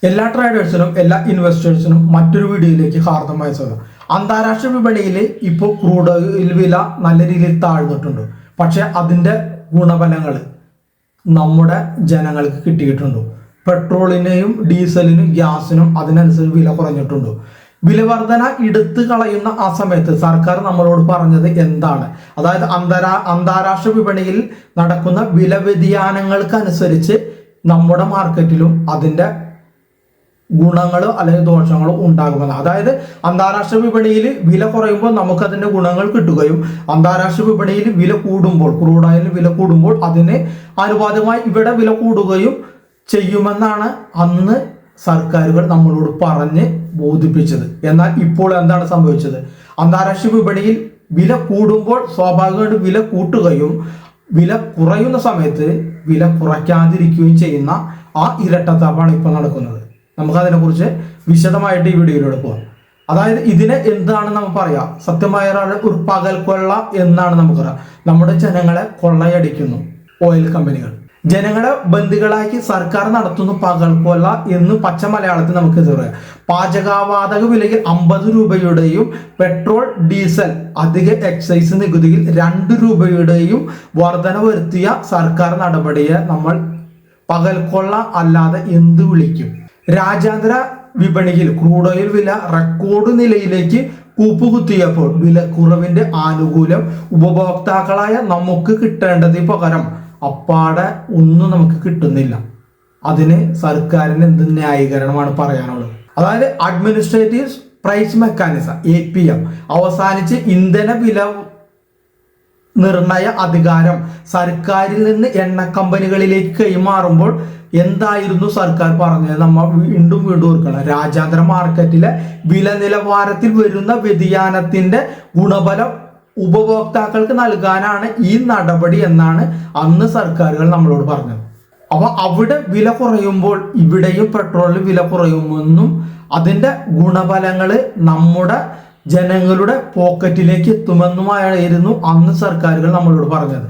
എല്ലാ ട്രേഡേഴ്സിനും എല്ലാ ഇൻവെസ്റ്റേഴ്സിനും മറ്റൊരു വീഡിയോയിലേക്ക് ഹാർദമായ സ്വാഗതം. അന്താരാഷ്ട്ര വിപണിയിൽ ഇപ്പോൾ ക്രൂഡ് ഓയിൽ വില നല്ല രീതിയിൽ താഴ്ന്നിട്ടുണ്ട്. പക്ഷെ അതിൻ്റെ ഗുണഫലങ്ങൾ നമ്മുടെ ജനങ്ങൾക്ക് കിട്ടിയിട്ടുണ്ട്. പെട്രോളിനെയും ഡീസലിനും ഗ്യാസിനും അതിനനുസരിച്ച് വില കുറഞ്ഞിട്ടുണ്ട്. വില വർധന എടുത്തു കളയുന്ന ആ സമയത്ത് സർക്കാർ നമ്മളോട് പറഞ്ഞത് എന്താണ്? അതായത് അന്താരാഷ്ട്ര വിപണിയിൽ നടക്കുന്ന വില വ്യതിയാനങ്ങൾക്കനുസരിച്ച് നമ്മുടെ മാർക്കറ്റിലും അതിൻ്റെ ഗുണങ്ങളോ അല്ലെങ്കിൽ ദോഷങ്ങളോ ഉണ്ടാകുമെന്ന്. അതായത് അന്താരാഷ്ട്ര വിപണിയിൽ വില കുറയുമ്പോൾ നമുക്കതിൻ്റെ ഗുണങ്ങൾ കിട്ടുകയും അന്താരാഷ്ട്ര വിപണിയിൽ വില കൂടുമ്പോൾ ക്രൂഡ് ഓയിൽ വില കൂടുമ്പോൾ അതിന് ആനുപാതികമായി ഇവിടെ വില കൂടുകയും ചെയ്യുമെന്നാണ് അന്ന് സർക്കാരുകൾ നമ്മളോട് പറഞ്ഞ് ബോധിപ്പിച്ചത്. എന്നാൽ ഇപ്പോൾ എന്താണ് സംഭവിച്ചത്? അന്താരാഷ്ട്ര വിപണിയിൽ വില കൂടുമ്പോൾ സ്വാഭാവികമായിട്ട് വില കൂട്ടുകയും വില കുറയുന്ന സമയത്ത് വില കുറയ്ക്കാതിരിക്കുകയും ചെയ്യുന്ന ആ ഇരട്ടത്താപ്പാണ് ഇപ്പോൾ നടക്കുന്നത്. നമുക്കതിനെക്കുറിച്ച് വിശദമായിട്ട് ഈ വീഡിയോയിലൂടെ പോകാം. അതായത് ഇതിനെ എന്താണ് നമ്മൾ പറയാം? സത്യമായ ഒരു പകൽ കൊള്ള എന്നാണ് നമുക്കറിയാം. നമ്മുടെ ജനങ്ങളെ കൊള്ളയടിക്കുന്നു ഓയിൽ കമ്പനികൾ. ജനങ്ങളെ ബന്ദികളാക്കി സർക്കാർ നടത്തുന്ന പകൽ കൊള്ള എന്ന് പച്ച മലയാളത്തിൽ നമുക്ക് പറയാം. പാചകവാതക വിലയിൽ 50 രൂപയുടെയും പെട്രോൾ ഡീസൽ അധിക എക്സൈസ് നികുതിയിൽ 2 രൂപയുടെയും വർധന വരുത്തിയ സർക്കാർ നടപടിയെ നമ്മൾ പകൽ കൊള്ള അല്ലാതെ എന്ത് വിളിക്കും? രാജ്യാന്തര വിപണിയിൽ ക്രൂഡ് ഓയിൽ വില റെക്കോർഡ് നിലയിലേക്ക് കൂപ്പുകുത്തിയപ്പോൾ വിലക്കുറവിന്റെ ആനുകൂല്യം ഉപഭോക്താക്കളായ നമുക്ക് കിട്ടേണ്ടതിന് പകരം അപ്പാടെ ഒന്നും നമുക്ക് കിട്ടുന്നില്ല. അതിന് സർക്കാരിന് എന്ത് ന്യായീകരണമാണ് പറയാനുള്ളത്? അതായത് അഡ്മിനിസ്ട്രേറ്റീവ് പ്രൈസ് മെക്കാനിസം APM അവസാനിച്ച് ഇന്ധന വില നിർണയ അധികാരം സർക്കാരിൽ നിന്ന് എണ്ണ കമ്പനികളിലേക്ക് കൈമാറുമ്പോൾ എന്തായിരുന്നു സർക്കാർ പറഞ്ഞത്? നമ്മൾ വീണ്ടും ഓർക്കണം. രാജ്യാന്തര മാർക്കറ്റിലെ വില നിലവാരത്തിൽ വരുന്ന വ്യതിയാനത്തിന്റെ ഗുണഫലം ഉപഭോക്താക്കൾക്ക് നൽകാനാണ് ഈ നടപടി എന്നാണ് അന്ന് സർക്കാരുകൾ നമ്മളോട് പറഞ്ഞത്. അപ്പൊ അവിടെ വില കുറയുമ്പോൾ ഇവിടെയും പെട്രോളിന് വില കുറയുമെന്നും അതിന്റെ ഗുണഫലങ്ങള് നമ്മുടെ ജനങ്ങളുടെ പോക്കറ്റിലേക്ക് എത്തുമെന്നുമായിരുന്നു അന്ന് സർക്കാരുകൾ നമ്മളോട് പറഞ്ഞത്.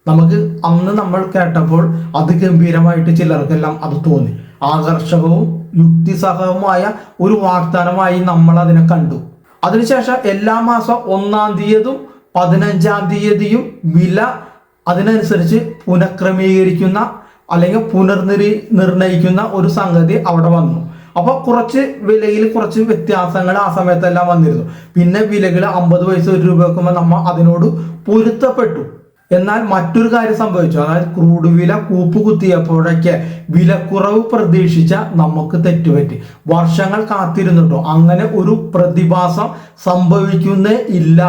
നമുക്ക് അന്ന് നമ്മൾ കേട്ടപ്പോൾ അത് ഗംഭീരമായിട്ട് ചിലർക്കെല്ലാം അത് തോന്നി. ആകർഷകവും യുക്തിസഹവുമായ ഒരു വാഗ്ദാനമായി നമ്മൾ അതിനെ കണ്ടു. അതിനുശേഷം എല്ലാ മാസം 1-ാം തീയതിയും 15-ാം തീയതിയും വില അതിനനുസരിച്ച് പുനഃക്രമീകരിക്കുന്ന അല്ലെങ്കിൽ നിർണയിക്കുന്ന ഒരു സംഗതി അവിടെ വന്നു. അപ്പോൾ കുറച്ച് വിലയിൽ കുറച്ച് വ്യത്യാസങ്ങൾ ആ സമയത്തെല്ലാം വന്നിരുന്നു. പിന്നെ വിലകൾ 50 പൈസ 1 രൂപ വെക്കുമ്പോൾ നമ്മൾ അതിനോട് പൊരുത്തപ്പെട്ടു. എന്നാൽ മറ്റൊരു കാര്യം സംഭവിച്ചു. അതായത് ക്രൂഡ് വില കൂപ്പുകുത്തിയപ്പോഴൊക്കെ വിലക്കുറവ് പ്രതീക്ഷിച്ച നമുക്ക് തെറ്റുപറ്റി. വർഷങ്ങൾ കാത്തിരുന്നിട്ടോ അങ്ങനെ ഒരു പ്രതിഭാസം സംഭവിക്കുന്നേ ഇല്ല.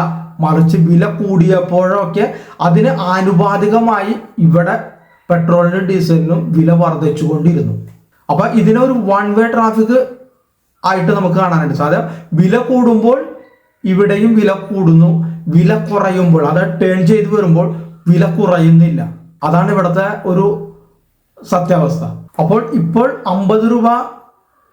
മറിച്ച് വില കൂടിയപ്പോഴൊക്കെ അതിന് ആനുപാതികമായി ഇവിടെ പെട്രോളിനും ഡീസലിനും വില വർദ്ധിച്ചു കൊണ്ടിരുന്നു. അപ്പൊ ഇതിനൊരു വൺ വേ ട്രാഫിക് ആയിട്ട് നമുക്ക് കാണാനായിട്ട് സാധ്യത. വില കൂടുമ്പോൾ ഇവിടെയും വില കൂടുന്നു, വില കുറയുമ്പോൾ അതായത് ടേൺ ചെയ്ത് വരുമ്പോൾ വില കുറയുന്നില്ല. അതാണ് ഇവിടുത്തെ ഒരു സത്യാവസ്ഥ. അപ്പോൾ ഇപ്പോൾ 50 രൂപ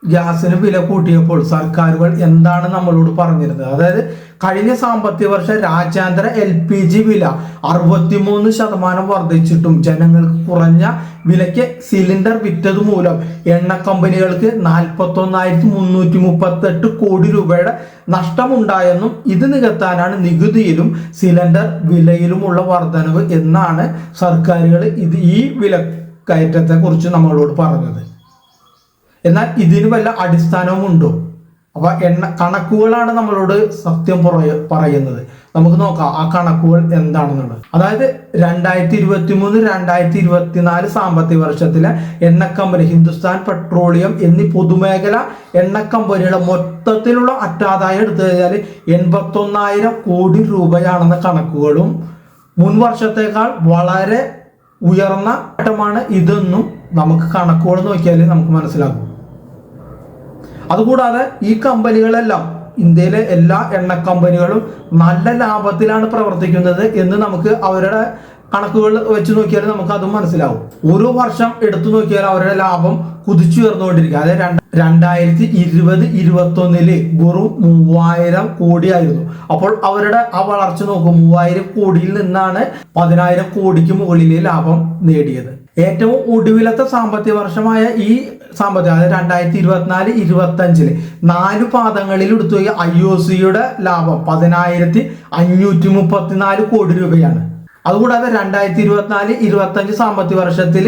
ഗ്യാസിന് വില കൂട്ടിയപ്പോൾ സർക്കാരുകൾ എന്താണ് നമ്മളോട് പറഞ്ഞിരുന്നത്? അതായത് കഴിഞ്ഞ സാമ്പത്തിക വർഷം രാജ്യാന്തര LPG വില 63% വർദ്ധിച്ചിട്ടും ജനങ്ങൾക്ക് കുറഞ്ഞ വിലയ്ക്ക് സിലിണ്ടർ വിറ്റത് മൂലം എണ്ണ കമ്പനികൾക്ക് 41,338 കോടി രൂപയുടെ നഷ്ടമുണ്ടായെന്നും ഇത് നികത്താനാണ് നികുതിയിലും സിലിണ്ടർ വിലയിലുമുള്ള വർധനവ് എന്നാണ് സർക്കാരുകൾ ഈ വിലക്കയറ്റത്തെ കുറിച്ച് നമ്മളോട് പറഞ്ഞത്. എന്നാൽ ഇതിന് വല്ല അടിസ്ഥാനവും ഉണ്ടോ? അപ്പൊ കണക്കുകളാണ് നമ്മളോട് സത്യം പറയുന്നത്. നമുക്ക് നോക്കാം ആ കണക്കുകൾ എന്താണെന്നുള്ളത്. അതായത് 2023-2024 സാമ്പത്തിക വർഷത്തിലെ എണ്ണ കമ്പനി ഹിന്ദുസ്ഥാൻ പെട്രോളിയം എന്നീ പൊതുമേഖല എണ്ണ കമ്പനിയുടെ മൊത്തത്തിലുള്ള അറ്റാദായം എടുത്തു കഴിഞ്ഞാൽ 81,000 കോടി രൂപയാണെന്ന കണക്കുകളും മുൻ വർഷത്തേക്കാൾ വളരെ ഉയർന്ന ഘട്ടമാണ് ഇതെന്നും നമുക്ക് കണക്കുകൾ നോക്കിയാൽ നമുക്ക് മനസ്സിലാകും. അതുകൂടാതെ ഈ കമ്പനികളെല്ലാം ഇന്ത്യയിലെ എല്ലാ എണ്ണ കമ്പനികളും നല്ല ലാഭത്തിലാണ് പ്രവർത്തിക്കുന്നത് എന്ന് നമുക്ക് അവരുടെ കണക്കുകൾ വെച്ച് നോക്കിയാൽ നമുക്ക് അതും മനസ്സിലാവും. ഓരോ വർഷം എടുത്തു നോക്കിയാൽ അവരുടെ ലാഭം കുതിച്ചുയർന്നുകൊണ്ടിരിക്കുക. അതായത് 2020-21 വെറും 3,000 കോടിയായിരുന്നു. അപ്പോൾ അവരുടെ ആ വളർച്ച നോക്കും. 3,000 കോടിയിൽ നിന്നാണ് 10,000 കോടിക്ക് മുകളിലെ ലാഭം നേടിയത്. ഏറ്റവും ഒടുവിലത്തെ സാമ്പത്തിക വർഷമായ ഈ സാമ്പത്തിക, അതായത് 2024-25 4 പാദങ്ങളിൽ എടുത്തു IOCയുടെ ലാഭം 10,534 കോടി രൂപയാണ്. അതുകൂടാതെ 2024-25 സാമ്പത്തിക വർഷത്തിൽ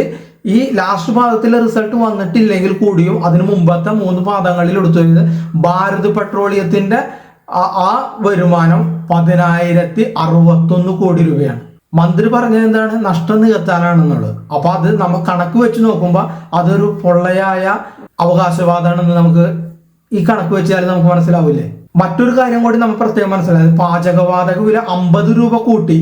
ഈ ലാസ്റ്റ് പാദത്തിലെ റിസൾട്ട് വന്നിട്ടില്ലെങ്കിൽ കൂടിയും അതിന് മുമ്പത്തെ 3 പാദങ്ങളിൽ എടുത്തു ഭാരത് പെട്രോളിയത്തിന്റെ ആ വരുമാനം 10,061 കോടി രൂപയാണ്. മന്ത്രി പറഞ്ഞത് എന്താണ്? നഷ്ടം നികത്താനാണെന്നുള്ളത്. അപ്പൊ അത് നമ്മൾ കണക്ക് വെച്ച് നോക്കുമ്പോൾ അതൊരു പൊള്ളയായ അവകാശവാദമാണെന്ന് നമുക്ക് ഈ കണക്ക് വെച്ചാൽ നമുക്ക് മനസ്സിലാവില്ലേ. മറ്റൊരു കാര്യം കൂടി നമ്മൾ പ്രത്യേകം മനസ്സിലായത്, പാചകവാതക വില 50 രൂപ കൂട്ടി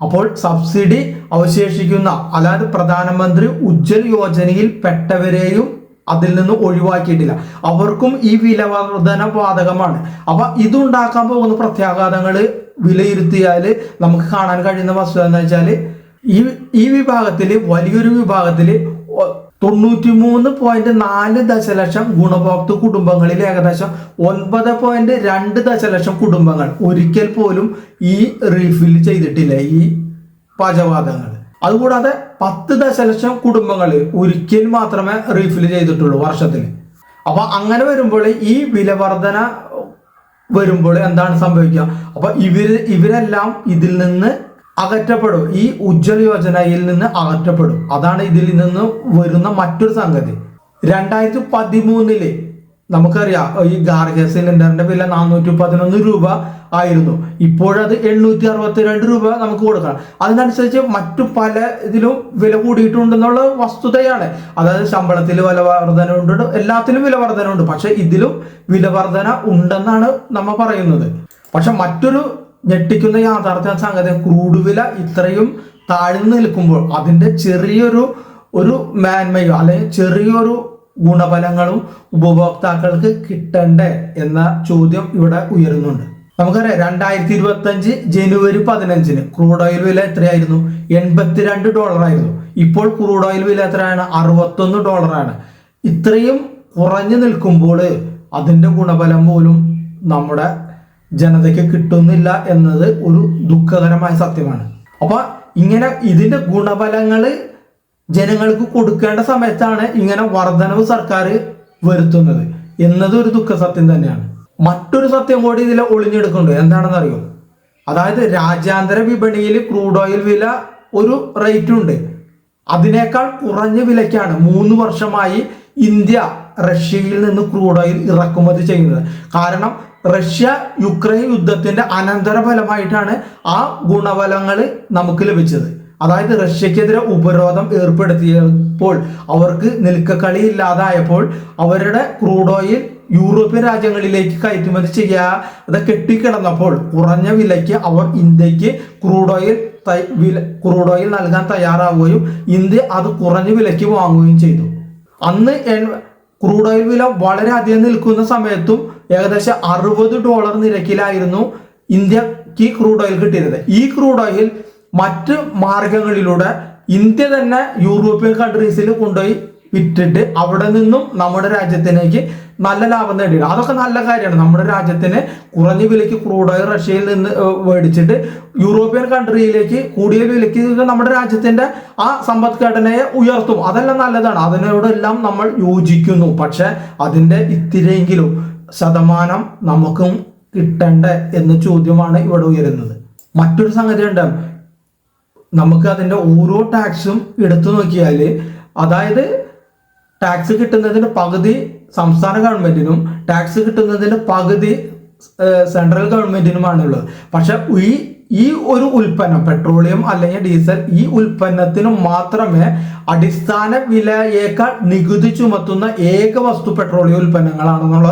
അപ്പോൾ സബ്സിഡി അവശേഷിക്കുന്ന, അതായത് പ്രധാനമന്ത്രി ഉജ്ജ്വൽ യോജനയിൽ പെട്ടവരെയും അതിൽ നിന്ന് ഒഴിവാക്കിയിട്ടില്ല, അവർക്കും ഈ വില വർധന ബാധകമാണ്. അപ്പൊ ഇതുണ്ടാക്കാൻ പോകുന്ന പ്രത്യാഘാതങ്ങൾ വിലയിരുത്തിയാൽ നമുക്ക് കാണാൻ കഴിയുന്ന വസ്തുത എന്ന് വെച്ചാൽ ഈ വിഭാഗത്തിൽ വലിയൊരു വിഭാഗത്തിൽ 93.4 ദശലക്ഷം ഗുണഭോക്തൃ കുടുംബങ്ങളിൽ ഏകദേശം 9.2 ദശലക്ഷം കുടുംബങ്ങൾ ഒരിക്കൽ പോലും ഈ റീഫിൽ ചെയ്തിട്ടില്ല ഈ പാചകവാതകങ്ങൾ. അതുകൂടാതെ 10 ദശലക്ഷം കുടുംബങ്ങൾ ഒരിക്കൽ മാത്രമേ റീഫിൽ ചെയ്തിട്ടുള്ളൂ വർഷത്തിൽ. അപ്പൊ അങ്ങനെ വരുമ്പോൾ ഈ വില വർധന വരുമ്പോൾ എന്താണ് സംഭവിക്കുക? അപ്പൊ ഇവരെല്ലാം ഇതിൽ നിന്ന് അകറ്റപ്പെടും, ഈ ഉജ്ജ്വൽ യോജനയിൽ നിന്ന് അകറ്റപ്പെടും. അതാണ് ഇതിൽ നിന്ന് വരുന്ന മറ്റൊരു സംഗതി. 2013 നമുക്കറിയാം ഈ ഗാർഹിക സിലിണ്ടറിന്റെ വില 411 രൂപ ആയിരുന്നു. ഇപ്പോഴത് 862 രൂപ നമുക്ക് കൊടുക്കണം. അതിനനുസരിച്ച് മറ്റു പല ഇതിലും വില കൂടിയിട്ടുണ്ടെന്നുള്ള വസ്തുതയാണ്. അതായത് ശമ്പളത്തിൽ വില വർധന ഉണ്ട്, എല്ലാത്തിലും വില വർധന ഉണ്ട്. പക്ഷെ ഇതിലും വില വർധന ഉണ്ടെന്നാണ് നമ്മൾ പറയുന്നത്. പക്ഷെ മറ്റൊരു ഞെട്ടിക്കുന്ന യാഥാർത്ഥ്യ സംഗതി, ക്രൂഡ് വില ഇത്രയും താഴ്ന്നു നിൽക്കുമ്പോൾ അതിന്റെ ചെറിയൊരു മേന്മയോ അല്ലെങ്കിൽ ചെറിയൊരു ഗുണഫലങ്ങളും ഉപഭോക്താക്കൾക്ക് കിട്ടണ്ടേ എന്ന ചോദ്യം ഇവിടെ ഉയരുന്നുണ്ട്. നമുക്കറിയാം 2025 ജനുവരി 15 ക്രൂഡ് ഓയിൽ വില എത്രയായിരുന്നു? $82 ആയിരുന്നു. ഇപ്പോൾ ക്രൂഡ് ഓയിൽ വില എത്രയാണ്? $61. ഇത്രയും കുറഞ്ഞു നിൽക്കുമ്പോൾ അതിന്റെ ഗുണഫലം പോലും നമ്മുടെ ജനതയ്ക്ക് കിട്ടുന്നില്ല എന്നത് ഒരു ദുഃഖകരമായ സത്യമാണ്. അപ്പൊ ഇങ്ങനെ ഇതിന്റെ ഗുണഫലങ്ങൾ ജനങ്ങൾക്ക് കൊടുക്കേണ്ട സമയത്താണ് ഇങ്ങനെ വർധനവ് സർക്കാർ വരുത്തുന്നത് എന്നത് ഒരു ദുഃഖ സത്യം തന്നെയാണ്. മറ്റൊരു സത്യം കൂടി ഇതിൽ ഒളിഞ്ഞെടുക്കുന്നുണ്ട്. എന്താണെന്ന് അറിയോ? അതായത് രാജ്യാന്തര വിപണിയിൽ ക്രൂഡ് ഓയിൽ വില ഒരു റേറ്റ് ഉണ്ട്, അതിനേക്കാൾ കുറഞ്ഞ വിലയ്ക്കാണ് 3 വർഷമായി ഇന്ത്യ റഷ്യയിൽ നിന്ന് ക്രൂഡ് ഓയിൽ ഇറക്കുമതി ചെയ്യുന്നത്. കാരണം റഷ്യ യുക്രൈൻ യുദ്ധത്തിന്റെ അനന്തര ഫലമായിട്ടാണ് ആ ഗുണഫലങ്ങൾ നമുക്ക് ലഭിച്ചത്. അതായത് റഷ്യക്കെതിരെ ഉപരോധം ഏർപ്പെടുത്തിയപ്പോൾ അവർക്ക് നിൽക്കക്കളി ഇല്ലാതായപ്പോൾ അവരുടെ ക്രൂഡ് ഓയിൽ യൂറോപ്യൻ രാജ്യങ്ങളിലേക്ക് കയറ്റുമതി ചെയ്യാതെ കെട്ടിക്കിടന്നപ്പോൾ കുറഞ്ഞ വിലയ്ക്ക് അവർ ഇന്ത്യക്ക് ക്രൂഡ് ഓയിൽ നൽകാൻ തയ്യാറാവുകയും ഇന്ത്യ അത് കുറഞ്ഞ വിലയ്ക്ക് വാങ്ങുകയും ചെയ്തു. അന്ന് ക്രൂഡ് ഓയിൽ വില വളരെ അധികം നിൽക്കുന്ന സമയത്തും ഏകദേശം $60 നിരക്കിലായിരുന്നു ഇന്ത്യക്ക് ക്രൂഡ് ഓയിൽ കിട്ടിയിരുന്നത്. ഈ ക്രൂഡ് ഓയിൽ മറ്റ് മാർഗങ്ങളിലൂടെ ഇന്ത്യ തന്നെ യൂറോപ്യൻ കൺട്രീസിൽ കൊണ്ടുപോയി വിറ്റിട്ട് അവിടെ നിന്നും നമ്മുടെ രാജ്യത്തിലേക്ക് നല്ല ലാഭം നേടിയില്ല. അതൊക്കെ നല്ല കാര്യമാണ്. നമ്മുടെ രാജ്യത്തിന് കുറഞ്ഞ വിലയ്ക്ക് ക്രൂഡ് ഓയിൽ റഷ്യയിൽ നിന്ന് മേടിച്ചിട്ട് യൂറോപ്യൻ കൺട്രിയിലേക്ക് കൂടിയ വിലയ്ക്ക് നമ്മുടെ രാജ്യത്തിന്റെ ആ സമ്പദ്ഘടനയെ ഉയർത്തും. അതെല്ലാം നല്ലതാണ്, അതിനോടെല്ലാം നമ്മൾ യോജിക്കുന്നു. പക്ഷെ അതിന്റെ ഇത്തിരിയെങ്കിലും ശതമാനം നമുക്കും കിട്ടണ്ടേ എന്ന ചോദ്യമാണ് ഇവിടെ ഉയരുന്നത്. മറ്റൊരു സംഗതി ഉണ്ട്, നമുക്ക് അതിന്റെ ഓരോ ടാക്സും എടുത്തു നോക്കിയാൽ, അതായത് ടാക്സ് കിട്ടുന്നതിന് പകുതി സംസ്ഥാന ഗവൺമെന്റിനും ടാക്സ് കിട്ടുന്നതിന് പകുതി സെൻട്രൽ ഗവൺമെന്റിനുമാണുള്ളത്. പക്ഷെ ഈ ഒരു ഉൽപ്പന്നം, പെട്രോളിയം അല്ലെങ്കിൽ ഡീസൽ, ഈ ഉൽപ്പന്നത്തിന് മാത്രമേ അടിസ്ഥാന വിലയേക്കാൾ നികുതി ചുമത്തുന്ന ഏക വസ്തു പെട്രോളിയം ഉൽപ്പന്നങ്ങളാണെന്നുള്ള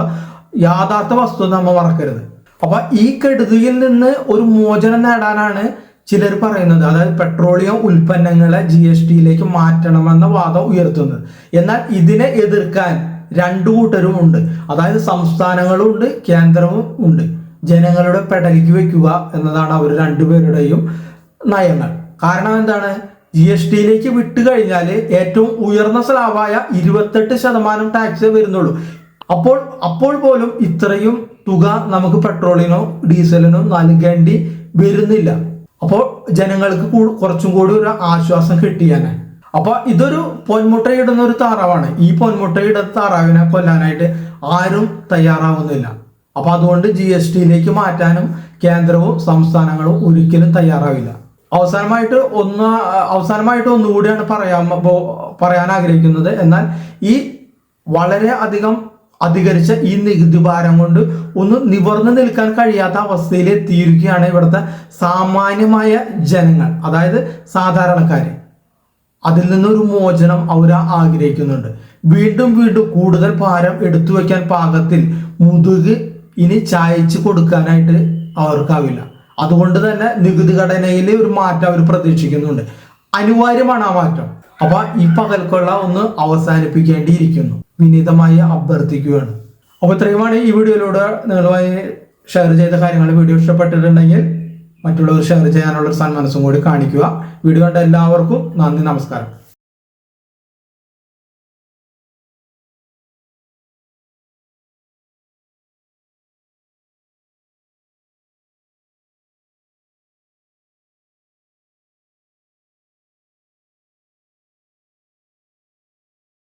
യാഥാർത്ഥ വസ്തു നമ്മൾ മറക്കരുത്. അപ്പൊ ഈ കെടുതിയിൽ നിന്ന് ഒരു മോചനം നേടാനാണ് ചിലർ പറയുന്നത്, അതായത് പെട്രോളിയം ഉൽപ്പന്നങ്ങളെ GSTയിലേക്ക് മാറ്റണമെന്ന വാദം ഉയർത്തുന്നത്. എന്നാൽ ഇതിനെ എതിർക്കാൻ രണ്ടു കൂട്ടരും ഉണ്ട്, അതായത് സംസ്ഥാനങ്ങളും ഉണ്ട്, കേന്ദ്രവും ഉണ്ട്. ജനങ്ങളുടെ പെടലിക്ക് വെക്കുക എന്നതാണ് അവർ രണ്ടുപേരുടെയും നയങ്ങൾ. കാരണം എന്താണ്? GSTയിലേക്ക് വിട്ടു കഴിഞ്ഞാൽ ഏറ്റവും ഉയർന്ന സ്ലാബായ 28% ടാക്സ് വരുന്നുള്ളൂ. അപ്പോൾ പോലും ഇത്രയും തുക നമുക്ക് പെട്രോളിനോ ഡീസലിനോ നൽകേണ്ടി വരുന്നില്ല. അപ്പോൾ ജനങ്ങൾക്ക് കുറച്ചും കൂടി ഒരു ആശ്വാസം കിട്ടിയാണ്. അപ്പൊ ഇതൊരു പൊന്മുട്ടയിടുന്ന ഒരു താറാവാണ്. ഈ പൊന്മുട്ടയിടുന്ന താറാവിനെ കൊല്ലാനായിട്ട് ആരും തയ്യാറാവുന്നില്ല. അപ്പൊ അതുകൊണ്ട് GSTയിലേക്ക് മാറ്റാനും കേന്ദ്രവും സംസ്ഥാനങ്ങളും ഒരിക്കലും തയ്യാറാവില്ല. അവസാനമായിട്ട് ഒന്നുകൂടിയാണ് പറയാൻ ആഗ്രഹിക്കുന്നത്. എന്നാൽ ഈ വളരെ അധികം അധികരിച്ച ഈ നികുതി ഭാരം കൊണ്ട് ഒന്ന് നിവർന്നു നിൽക്കാൻ കഴിയാത്ത അവസ്ഥയിൽ എത്തിയിരിക്കുകയാണ് ഇവിടുത്തെ സാമാന്യമായ ജനങ്ങൾ, അതായത് സാധാരണക്കാര്. അതിൽ നിന്നൊരു മോചനം അവർ ആഗ്രഹിക്കുന്നുണ്ട്. വീണ്ടും കൂടുതൽ ഭാരം എടുത്തു വെക്കാൻ പാകത്തിൽ മുതുക് ഇനി ചായച്ച് കൊടുക്കാനായിട്ട് അവർക്കാവില്ല. അതുകൊണ്ട് തന്നെ നികുതി ഘടനയിൽ ഒരു മാറ്റം അവർ പ്രതീക്ഷിക്കുന്നുണ്ട്. അനിവാര്യമാണ് ആ മാറ്റം. അപ്പൊ ഈ പകൽക്കൊള്ള ഒന്ന് അവസാനിപ്പിക്കേണ്ടിയിരിക്കുന്നു, വിനീതമായി അഭ്യർത്ഥിക്കുകയാണ്. അപ്പൊ ഇത്രയുമാണ് ഈ വീഡിയോയിലൂടെ നിങ്ങളുമായി ഷെയർ ചെയ്ത കാര്യങ്ങൾ. വീഡിയോ ഇഷ്ടപ്പെട്ടിട്ടുണ്ടെങ്കിൽ മറ്റുള്ളവർ ഷെയർ ചെയ്യാനുള്ള ഒരു സന്മനസ്സും കൂടി കാണിക്കുക. വീഡിയോ കണ്ട എല്ലാവർക്കും നന്ദി, നമസ്കാരം.